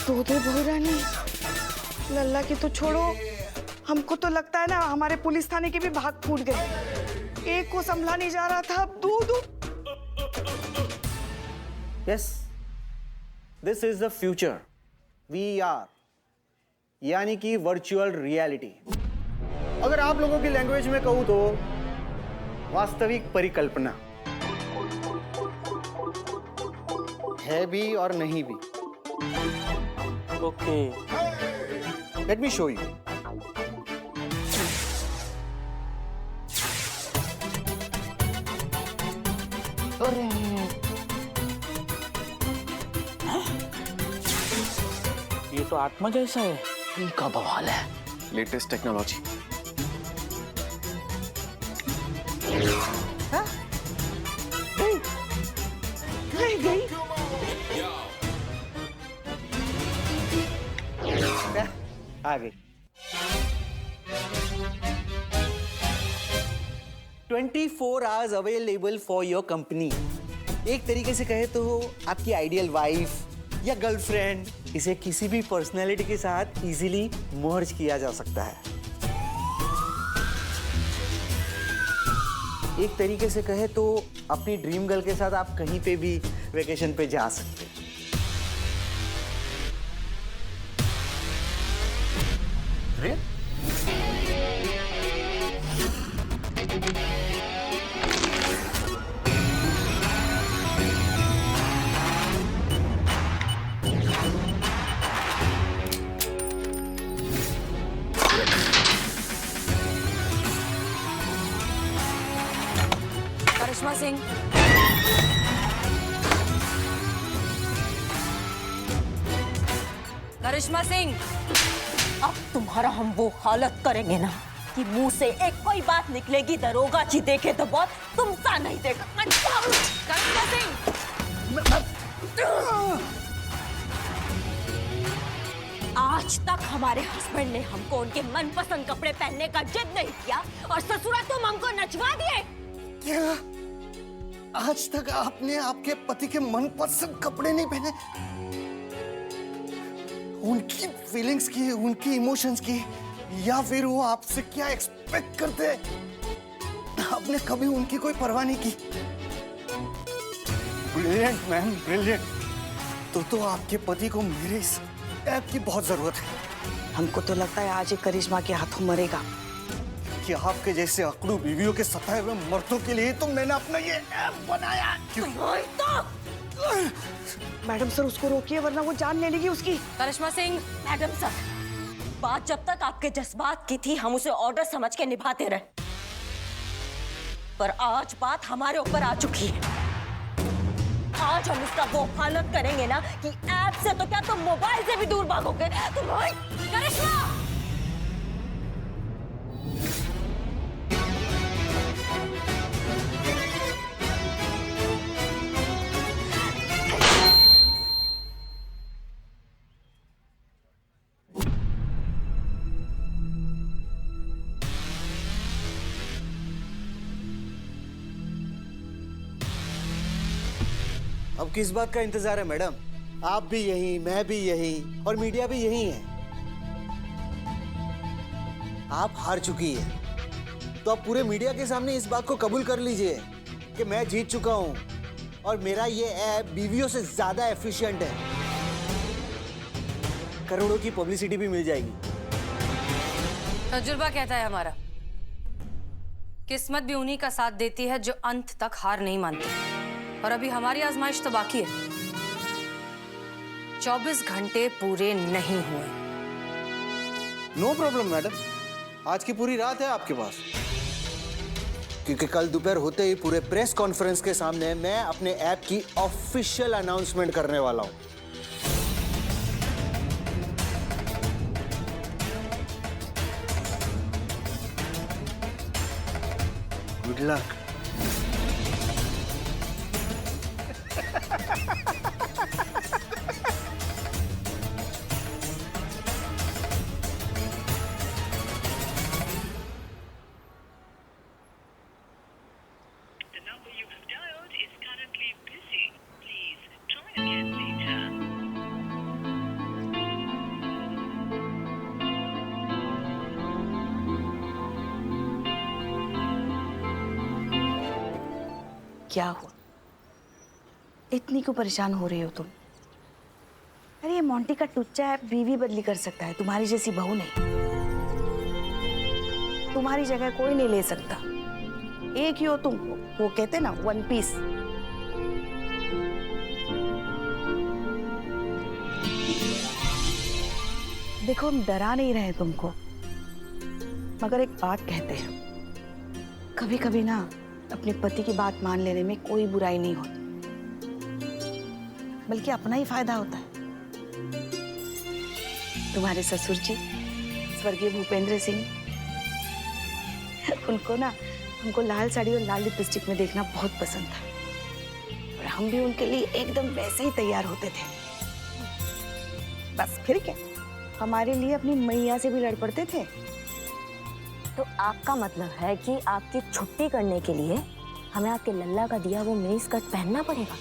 दो बहू रानी, लल्ला की तो छोड़ो, हमको तो लगता है ना हमारे पुलिस थाने के भी भाग फूट गए। एक को संभला नहीं जा रहा था, अब दो। Yes, this is the future, VR, यानी कि वर्चुअल रियलिटी। अगर आप लोगों की लैंग्वेज में कहूं तो वास्तविक परिकल्पना है भी और नहीं भी। Okay, let me show you. ये तो आत्मा जैसा है। इनका बवाल है, लेटेस्ट टेक्नोलॉजी। गई। आ गई। 24 hours available for your company. एक तरीके से कहे तो आपकी आइडियल वाइफ या गर्लफ्रेंड, इसे किसी भी पर्सनैलिटी के साथ इजीली मर्ज किया जा सकता है। एक तरीके से कहे तो अपनी ड्रीम गर्ल के साथ आप कहीं पे भी वेकेशन पे जा सकते हैं। करिश्मा सिंह, करिश्मा सिंह, अब तुम्हारा हम वो हालत करेंगे ना कि मुंह से एक कोई बात निकलेगी, दरोगा जी देखे तो बहुत, तुम सा नहीं देगा। करिश्मा सिंह, आज तक हमारे हस्बैंड ने हमको उनके मनपसंद कपड़े पहनने का जिद नहीं किया और ससुरा तुम हमको नचवा दिए। क्या आज तक आपने आपके पति के मनपसंद कपड़े नहीं पहने? उनकी फीलिंग्स की, उनकी इमोशंस की, या फिर वो आपसे क्या एक्सपेक्ट करते हैं, आपने कभी उनकी कोई परवाह नहीं की? Brilliant ma'am, brilliant. तो आपके पति को मेरे इस ऐप की बहुत जरूरत है। हमको तो लगता है आज ही करिश्मा के हाथों मरेगा। कि आपके जैसे अकड़ू बीवियों के सताए हुए मर्दों के लिए तो मैंने अपना ये ऐप बनाया। मैडम सर, उसको रोकिए वरना वो जान ले लेगी उसकी। करिश्मा सिंह, मैडम सर, बात जब तक आपके जज्बात की थी हम उसे ऑर्डर समझ के निभाते रहे, पर आज बात हमारे ऊपर आ चुकी है। आज हम उसका वो हालत करेंगे ना कि ऐप से तो क्या तुम मोबाइल से भी दूर भागोगे। करिश्मा, अब किस बात का इंतजार है मैडम? आप भी यही, मैं भी यही और मीडिया भी यही है। आप हार चुकी है तो आप पूरे मीडिया के सामने इस बात को कबूल कर लीजिए कि मैं जीत चुका हूं और मेरा ये ऐप बीवियों से ज्यादा एफिशिएंट है। करोड़ों की पब्लिसिटी भी मिल जाएगी। तजुर्बा कहता है हमारा, किस्मत भी उन्हीं का साथ देती है जो अंत तक हार नहीं मानती, और अभी हमारी आजमाइश तो बाकी है। 24 घंटे पूरे नहीं हुए। नो प्रॉब्लम मैडम, आज की पूरी रात है आपके पास, क्योंकि कल दोपहर होते ही पूरे प्रेस कॉन्फ्रेंस के सामने मैं अपने ऐप की ऑफिशियल अनाउंसमेंट करने वाला हूं। Good luck. क्या हुआ? इतनी क्यों परेशान हो रही हो तुम? अरे ये मोंटी का टुच्चा है, बीवी बदली कर सकता है, तुम्हारी जैसी बहू नहीं। तुम्हारी जगह कोई नहीं ले सकता। एक ही हो तुम, वो कहते ना वन पीस। देखो हम डरा नहीं रहे तुमको, मगर एक बात कहते हैं, कभी कभी ना अपने पति की बात मान लेने में कोई बुराई नहीं होती, बल्कि अपना ही फायदा होता है। तुम्हारे ससुर जी स्वर्गीय भूपेंद्र सिंह, उनको ना हमको लाल साड़ी और लाल लिपस्टिक में देखना बहुत पसंद था, और हम भी उनके लिए एकदम वैसे ही तैयार होते थे। बस फिर क्या, हमारे लिए अपनी मैया से भी लड़ पड़ते थे। तो आपका मतलब है कि आपकी छुट्टी करने के लिए हमें आपके लल्ला का दिया वो मिनी स्कर्ट पहनना पड़ेगा?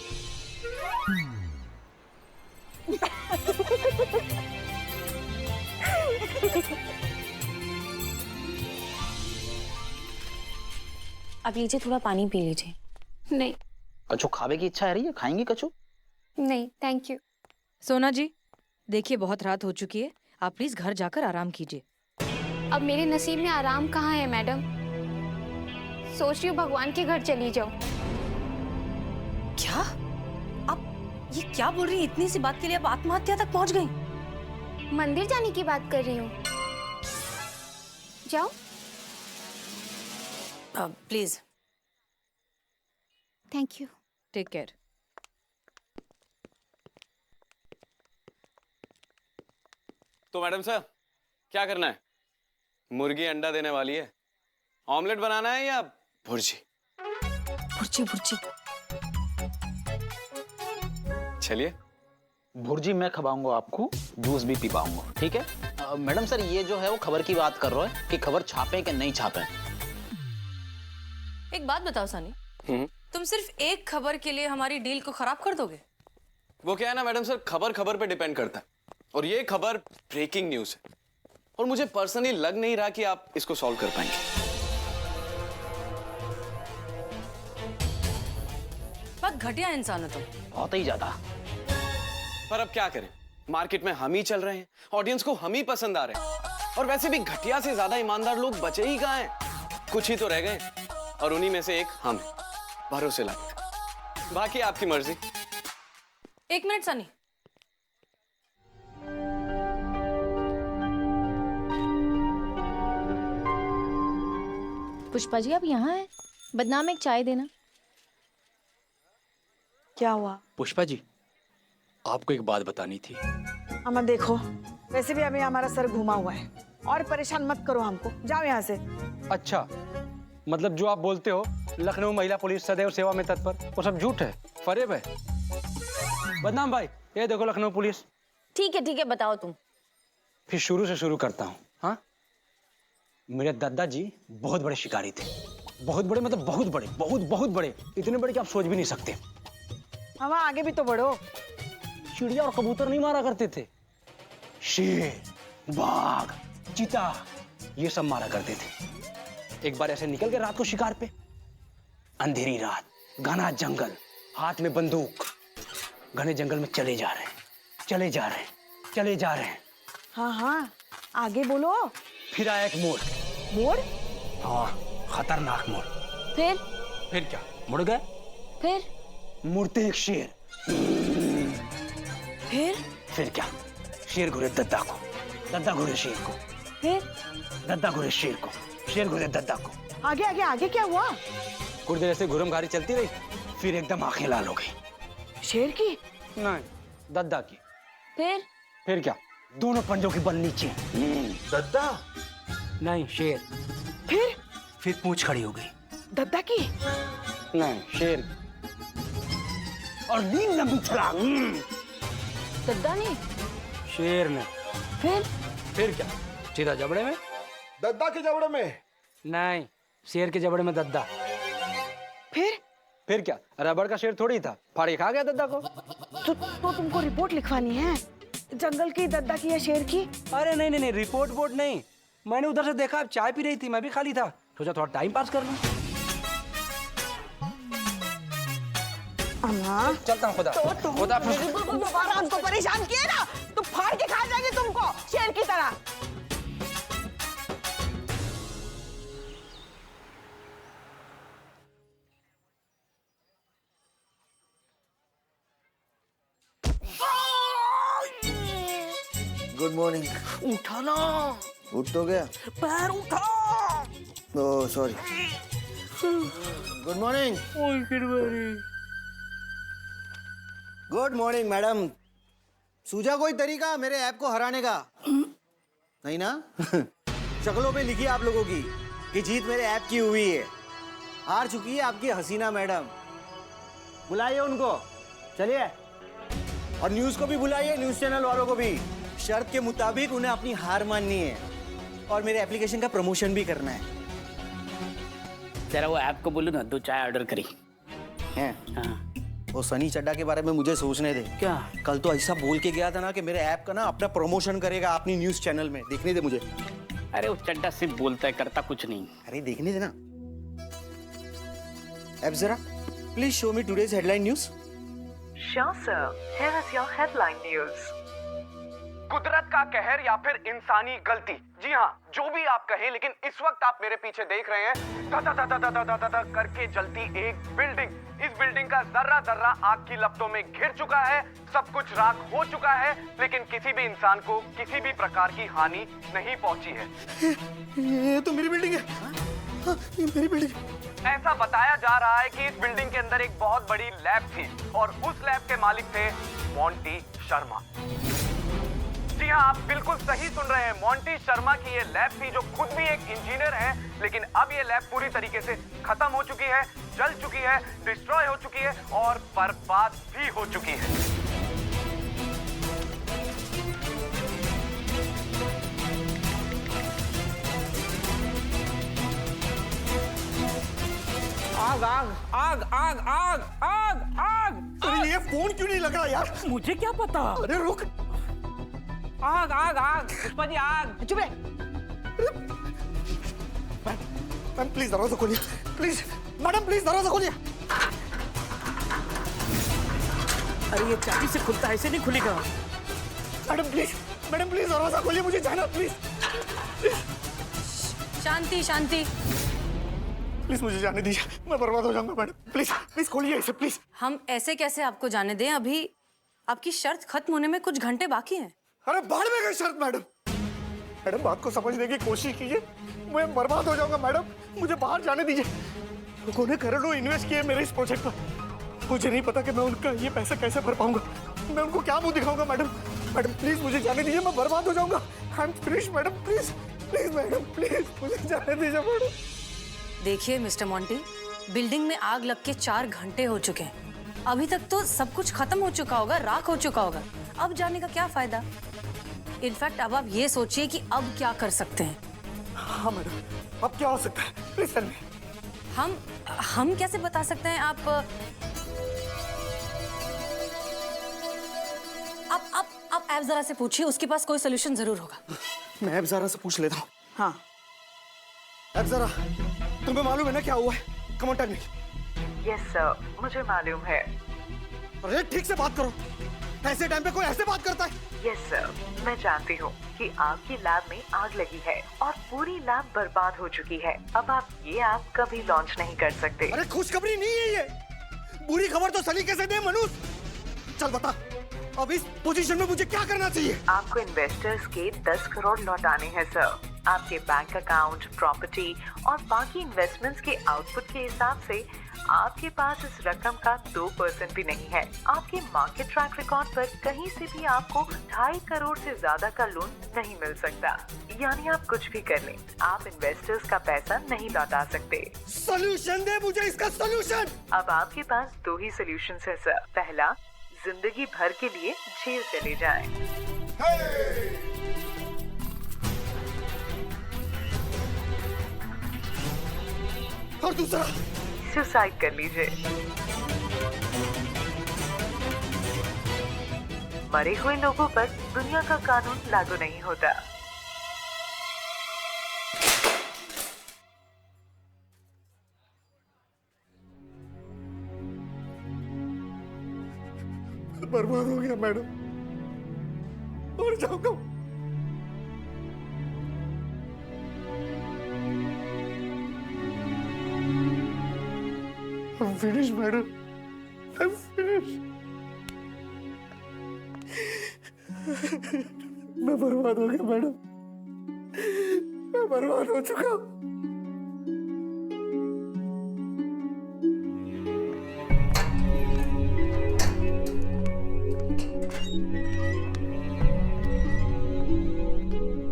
अब लीजिए, थोड़ा पानी पी लीजिए। नहीं। कछु खावे की इच्छा है रही है? खाएंगे कछु? नहीं, थैंक यू। सोना जी, देखिए बहुत रात हो चुकी है, आप प्लीज घर जाकर आराम कीजिए। अब मेरे नसीब में आराम कहाँ है मैडम? सोच रही हूँ भगवान के घर चली जाऊँ। क्या? आप ये क्या बोल रही हैं? इतनी सी बात के लिए आप आत्महत्या तक पहुंच गई? मंदिर जाने की बात कर रही हूँ। जाओ। Please thank you. Take care. तो मैडम सर, क्या करना है? मुर्गी अंडा देने वाली है, ऑमलेट बनाना है या भुर्जी? भुर्जी भुर्जी। चलिए। भुर्जी मैं खवाऊंगा आपको, जूस भी पी पाऊंगा, ठीक है? मैडम सर, ये जो है वो खबर की बात कर रहा है कि खबर छापे कि नहीं छापे। एक बात बताओ सनी, तुम सिर्फ एक खबर के लिए हमारी डील को खराब कर दोगे? वो क्या है ना मैडम सर, खबर खबर पे डिपेंड करता है, और ये खबर ब्रेकिंग न्यूज है, और मुझे पर्सनली लग नहीं रहा कि आप इसको सॉल्व कर पाएंगे। बहुत घटिया इंसान हो तुम। बहुत ही ज्यादा। पर अब क्या करें, मार्केट में हम ही चल रहे हैं, ऑडियंस को हम ही पसंद आ रहे हैं, और वैसे भी घटिया से ज्यादा ईमानदार लोग बचे ही कहाँ हैं? कुछ ही तो रह गए, और उन्हीं में से एक हम हैं, भरोसे लायक। बाकी आपकी मर्जी। एक मिनट सनी, पुष्पा जी, आप यहाँ हैं? बदनाम एक चाय देना। क्या हुआ? पुष्पा जी, आपको एक बात बतानी थी। अमन देखो, वैसे भी अभी हमारा सर घुमा हुआ है, और परेशान मत करो हमको, जाओ यहाँ से। अच्छा, मतलब जो आप बोलते हो लखनऊ महिला पुलिस सदैव सेवा में तत्पर, वो सब झूठ है, फरेब है। बदनाम भाई, ये देखो लखनऊ पुलिस। ठीक है, बताओ तुम। फिर शुरू से शुरू करता हूँ। हाँ, मेरे दादाजी बहुत बड़े शिकारी थे, बहुत बड़े, मतलब बहुत बड़े, इतने बड़े कि आप सोच भी नहीं सकते। हम आगे भी तो बढ़ो। चिड़िया और कबूतर नहीं मारा करते थे, शेर, बाघ, चीता, ये सब मारा करते थे। एक बार ऐसे निकल गए रात को शिकार पे, अंधेरी रात, घना जंगल, हाथ में बंदूक, घने जंगल में चले जा रहे हैं। हाँ, आगे बोलो। फिर आया एक मोड़। मोड़? हाँ, खतरनाक मोड़। फिर क्या, मुड़ गए। मुड़ते एक शेर। फिर क्या, शेर घुरे दद्दा को, दद्दा घुरे शेर को, दद्दा घुरे शेर को, शेर घुरे दद्दा को। आगे क्या हुआ? कुछ देर ऐसे घुरमघारी चलती रही, फिर एकदम आंखें लाल हो गई। शेर की? नहीं, दद्दा की। फिर क्या, दोनों पंजों की बल नीचे। दद्दा? नहीं, शेर। फिर पूंछ खड़ी हो गई। दद्दा की? नहीं, शेर। और नींद लंबी छलांग। दद्दा ने? शेर ने। फिर क्या, सीधा जबड़े में। दद्दा के जबड़े में? नहीं, शेर के जबड़े में दद्दा। फिर क्या, रबड़ का शेर थोड़ी था, फाड़ के खा गया दद्दा को। तो तुमको रिपोर्ट लिखवानी है, जंगल की, दद्दा की या शेर की? अरे नहीं, रिपोर्ट वोट नहीं, मैंने उधर से देखा आप चाय पी रही थी, मैं भी खाली था, सोचा थोड़ा टाइम पास कर लूं। अम्मा चलता हूँ खुदा खुदा दोबारा हमको परेशान किए ना तो फाड़ के खा जाएंगे तुमको शेर की तरह। Good morning. उठा ना, उठ तो गया। पैर उठा। Oh sorry. Good morning. Good morning madam. सूझा कोई तरीका मेरे ऐप को हराने का? नहीं ना? शक्लों पे लिखी आप लोगों की कि जीत मेरे ऐप की हुई है। हार चुकी है आपकी हसीना मैडम। बुलाइए उनको, चलिए। और न्यूज को भी बुलाइए, न्यूज चैनल वालों को भी। शर्त के मुताबिक उन्हें अपनी हार माननी है और मेरे एप्लीकेशन का प्रमोशन भी करना है। जरा वो ऐप को बोलो ना 2 चाय ऑर्डर करी। हैं? हाँ। वो सनी चड्डा के बारे में मुझे सोचने दे। क्या? कल तो ऐसा बोल के गया था ना कि मेरे ऐप का ना अपना प्रमोशन करेगा अपनी न्यूज चैनल में। देखने दे मुझे। अरे वो चड्डा सिर्फ बोलता है, करता कुछ नहीं। अरे देखने दे ना। ऐप जरा please show me today's headline news. Sure, sir. Here is your headline news. कुदरत का कहर या फिर इंसानी गलती, जी हाँ जो भी आप कहें, लेकिन इस वक्त आप मेरे पीछे देख रहे हैं धा धा धा धा धा धा धा धा करके जलती एक बिल्डिंग। इस बिल्डिंग का जर्रा जर्रा आग की लपटों में घिर चुका है, सब कुछ राख हो चुका है, लेकिन किसी भी इंसान को किसी भी प्रकार की हानि नहीं पहुंची है। ये तो मेरी बिल्डिंग है। हाँ, ये मेरी बिल्डिंग है। ऐसा बताया जा रहा है कि इस बिल्डिंग के अंदर एक बहुत बड़ी लैब थी और उस लैब के मालिक थे मोंटी शर्मा। जी हाँ, आप बिल्कुल सही सुन रहे हैं, मोंटी शर्मा की ये लैब थी, जो खुद भी एक इंजीनियर है। लेकिन अब ये लैब पूरी तरीके से खत्म हो चुकी है, जल चुकी है, डिस्ट्रॉय हो चुकी है और बर्बाद भी हो चुकी है। आग आग आग आग आग आग आग। अरे ये फोन क्यों नहीं लग रहा यार? मुझे क्या पता? अरे रुक। आग आग आग पुष्पा जी आग। चुप रहे। मैम प्लीज दरवाजा खोलिए, प्लीज। मैडम प्लीज दरवाजा खोलिए। अरे ये चाबी से खुलता है, ऐसे नहीं खुलेगा। मैडम प्लीज, मैडम प्लीज दरवाजा खोलिए, मुझे जाना प्लीज। Shanti Shanti. प्लीज मुझे जाने दीजिए, मैं बर्बाद हो जाऊंगा मैडम। प्लीज प्लीज खोलिए इसे प्लीज। हम ऐसे कैसे आपको जाने दें? अभी आपकी शर्त खत्म होने में कुछ घंटे बाकी हैं। अरे बाहर में गई शर्त मैडम। मैडम बात को समझने की कोशिश कीजिए, मैं बर्बाद हो जाऊंगा मैडम, मुझे बाहर जाने दीजिए। लोगों ने करोड़ों इन्वेस्ट किए मेरे इस प्रोजेक्ट पर। मुझे नहीं पता कि मैं उनका ये पैसा कैसे भर पाऊंगा। मैं उनको क्या मुंह दिखाऊंगा मैडम? मैडम प्लीज मुझे जाने दीजिए, मैं बर्बाद हो जाऊंगा। I am finished madam, please please madam please मुझे जाने दीजिए मैडम। देखिए मिस्टर मोंटी, बिल्डिंग में आग लग के 4 घंटे हो चुके हैं। अभी तक तो सब कुछ खत्म हो चुका होगा, राख हो चुका होगा। अब जाने का क्या फायदा? इनफैक्ट अब आप ये सोचिए कि अब क्या कर सकते हैं। हाँ मैडम, अब क्या हो सकता है? Please tell me. हम कैसे बता सकते हैं? आप ऐप जरा से पूछिए, उसके पास कोई सोल्यूशन जरूर होगा। मैं अब जरा से पूछ लेता हूँ। हाँ अब जरा तुम्हें मालूम है ना क्या हुआ है? Come on tell me. Yes sir, मुझे मालूम है। अरे ठीक से बात करो, ऐसे टाइम पे कोई ऐसे बात करता है? यस सर, मैं जानती हूँ कि आपकी लैब में आग लगी है और पूरी लैब बर्बाद हो चुकी है। अब आप ये ऐप कभी लॉन्च नहीं कर सकते। अरे खुशखबरी नहीं है ये, बुरी खबर तो सलीके से दे मनुष्य। चल बता, अब इस पोजीशन में मुझे क्या करना चाहिए? आपको इन्वेस्टर्स के 10 करोड़ लौटाने हैं सर। आपके बैंक अकाउंट, प्रॉपर्टी और बाकी इन्वेस्टमेंट्स के आउटपुट के हिसाब से आपके पास इस रकम का 2% भी नहीं है। आपके मार्केट ट्रैक रिकॉर्ड पर कहीं से भी आपको 2.5 करोड़ से ज्यादा का लोन नहीं मिल सकता। यानी आप कुछ भी कर लें, आप इन्वेस्टर्स का पैसा नहीं लौटा सकते। सॉल्यूशन दे मुझे इसका सॉल्यूशन। अब आपके पास 2 ही सॉल्यूशन है सर। पहला, जिंदगी भर के लिए जेल चले जाएं। और दूसरा, सुसाइड कर लीजिए। मरे हुए लोगों पर दुनिया का कानून लागू नहीं होता। बर्बाद हो गया मैडम, मर जाऊंगा। I'm finished, madam. I'm finished. मैं बर्बाद हो गया मैडम, मैं बर्बाद हो चुका हूं।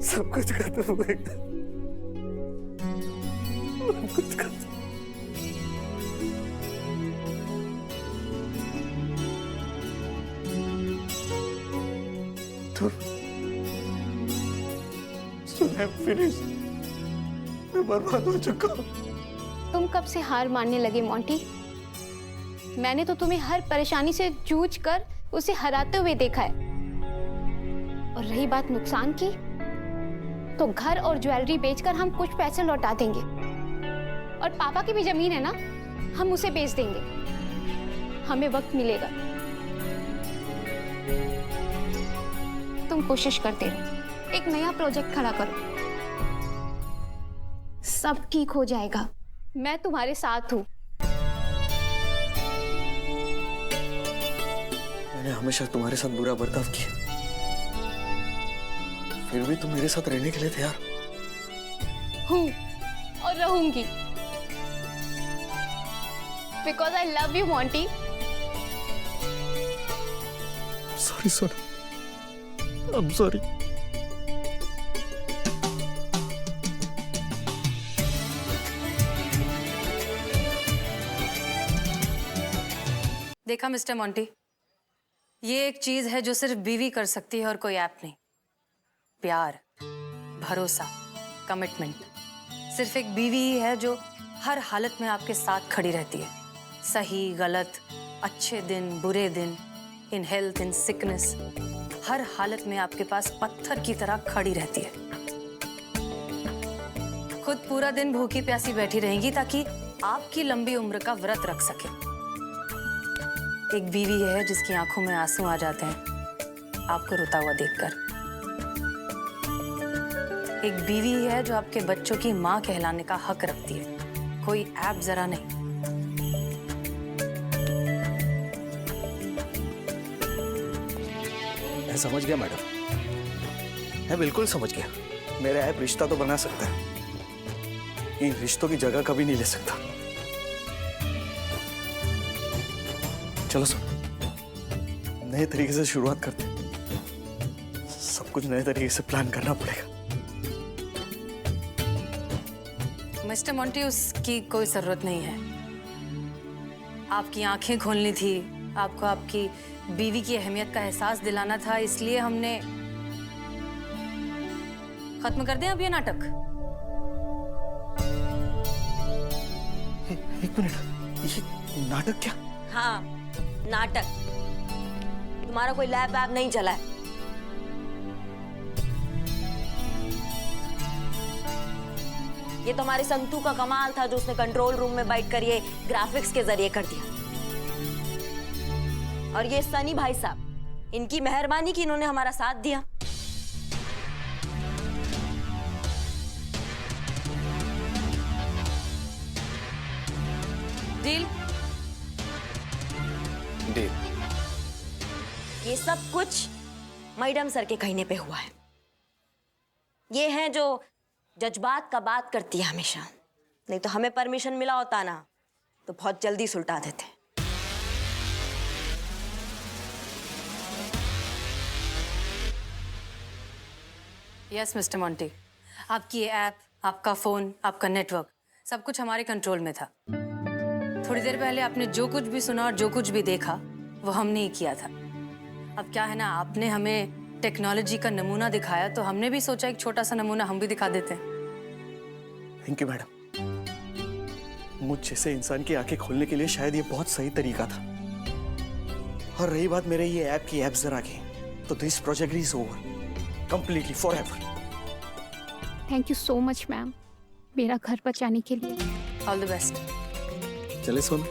सब कुछ खत्म हो गया, सब कुछ खत्म। मैं बर्बाद हो चुका हूं। तुम कब से हार मानने लगे मोंटी? मैंने तो तुम्हें हर परेशानी से जूझ कर उसे हराते हुए देखा है। और रही बात नुकसान की, तो घर और ज्वेलरी बेचकर हम कुछ पैसे लौटा देंगे। और पापा की भी जमीन है ना, हम उसे बेच देंगे। हमें वक्त मिलेगा। तुम कोशिश करते रहो, एक नया प्रोजेक्ट खड़ा करो, सब ठीक हो जाएगा। मैं तुम्हारे साथ हूं। मैंने हमेशा तुम्हारे साथ बुरा बर्ताव किया, फिर भी तुम मेरे साथ रहने के लिए तैयार हूं और रहूंगी। Because I love you, Monty. Sorry सोना, I'm sorry. देखा मिस्टर मोंटी, ये एक चीज है जो सिर्फ बीवी कर सकती है और कोई ऐप नहीं। प्यार, भरोसा, कमिटमेंट सिर्फ एक बीवी ही है जो हर हालत में आपके साथ खड़ी रहती है। सही गलत, अच्छे दिन बुरे दिन, इन हेल्थ इन सिकनेस, हर हालत में आपके पास पत्थर की तरह खड़ी रहती है। खुद पूरा दिन भूखी प्यासी बैठी रहेंगी ताकि आपकी लंबी उम्र का व्रत रख सके। एक बीवी है जिसकी आंखों में आंसू आ जाते हैं आपको रोता हुआ देखकर। एक बीवी है जो आपके बच्चों की मां कहलाने का हक रखती है, कोई ऐप जरा नहीं। मैं समझ गया मैडम, मैं बिल्कुल समझ गया। मेरा ऐप रिश्ता तो बना सकता है, इन रिश्तों की जगह कभी नहीं ले सकता। चलो सुन, नए तरीके से शुरुआत करते हैं। सब कुछ नए तरीके से प्लान करना पड़ेगा। मिस्टर मोंटी, उसकी कोई जरूरत नहीं है। आपकी आंखें खोलनी थी, आपको आपकी बीवी की अहमियत का एहसास दिलाना था, इसलिए हमने खत्म कर दिया अब ये नाटक। एक मिनट, ये नाटक क्या? हाँ, नाटक। तुम्हारा कोई लैब वैब नहीं चला है। ये तो हमारे संतू का कमाल था जो उसने कंट्रोल रूम में बैठकर ये ग्राफिक्स के जरिए कर दिया। और ये सनी भाई साहब, इनकी मेहरबानी की इन्होंने हमारा साथ दिया। डील? डील। ये सब कुछ मैडम सर के कहने पे हुआ है। ये हैं जो जज्बात का बात करती है हमेशा। नहीं तो हमें परमिशन मिला होता ना तो बहुत जल्दी सुलटा देते। यस मिस्टर मोंटी, आपकी ये ऐप, आपका फोन, आपका नेटवर्क, सब कुछ हमारे कंट्रोल में था। थोड़ी देर पहले आपने जो कुछ भी सुना और जो कुछ भी देखा वो हमने ही किया था। अब क्या है ना, आपने हमें टेक्नोलॉजी का नमूना दिखाया तो हमने भी सोचा एक छोटा सा नमूना हम भी दिखा देते हैं। Thank you madam. मुझ जैसे इंसान की आंखें खोलने के लिए शायद ये बहुत सही तरीका था। और रही बात मेरे ये ऐप की, ऐप जरा की, तो this project is over completely forever. Thank you so much ma'am, मेरा घर बचाने के लिए। All the best. चले सोना।